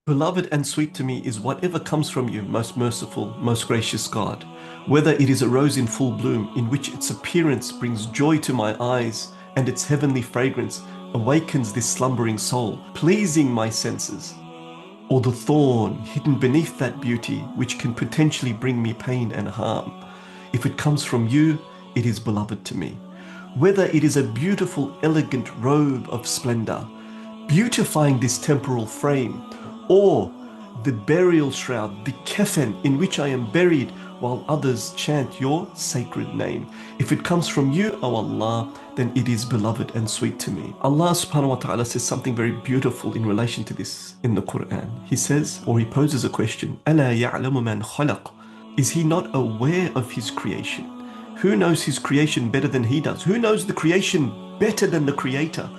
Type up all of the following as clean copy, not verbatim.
Beloved and sweet to me is whatever comes from you, most merciful, most gracious God. Whether it is a rose in full bloom, in which its appearance brings joy to my eyes, and its heavenly fragrance awakens this slumbering soul, pleasing my senses, or the thorn hidden beneath that beauty, which can potentially bring me pain and harm. If it comes from you, it is beloved to me. Whether it is a beautiful, elegant robe of splendor, beautifying this temporal frame, or the burial shroud, the kefan in which I am buried while others chant your sacred name. If it comes from you, O Allah, then it is beloved and sweet to me. Allah subhanahu wa ta'ala says something very beautiful in relation to this in the Quran. He says, or he poses a question, أَلَا يَعْلَمُ مَنْ خَلَقَ? Is he not aware of his creation? Who knows his creation better than he does? Who knows the creation better than the creator?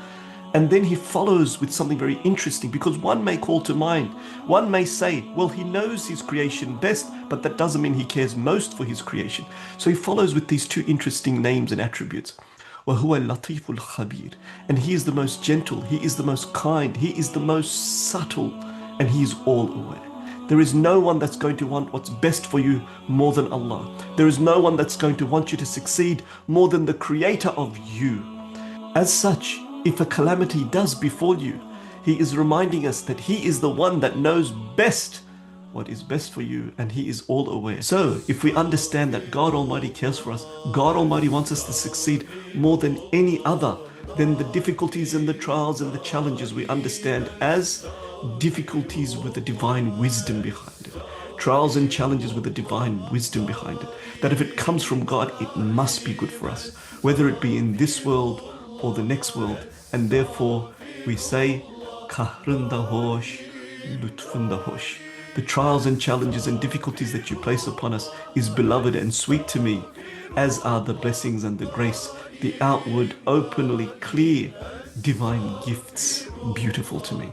And then he follows with something very interesting, because one may call to mind, one may say, well, he knows his creation best, but that doesn't mean he cares most for his creation. So he follows with these two interesting names and attributes. وَهُوَ اللَّطِيفُ الْخَبِيرُ. And he is the most gentle, he is the most kind, he is the most subtle, and he is all aware. There is no one that's going to want what's best for you more than Allah. There is no one that's going to want you to succeed more than the creator of you. As such, if a calamity does befall you, he is reminding us that he is the one that knows best what is best for you, and he is all aware. So if we understand that God Almighty cares for us, God Almighty wants us to succeed more than any other, then the difficulties and the trials and the challenges we understand as difficulties with the divine wisdom behind it. Trials and challenges with the divine wisdom behind it. That if it comes from God, it must be good for us, whether it be in this world or the next world. And therefore we say, Kahrında hoş, lütfunda hoş. The trials and challenges and difficulties that you place upon us is beloved and sweet to me, as are the blessings and the grace, the outward, openly clear, divine gifts, beautiful to me.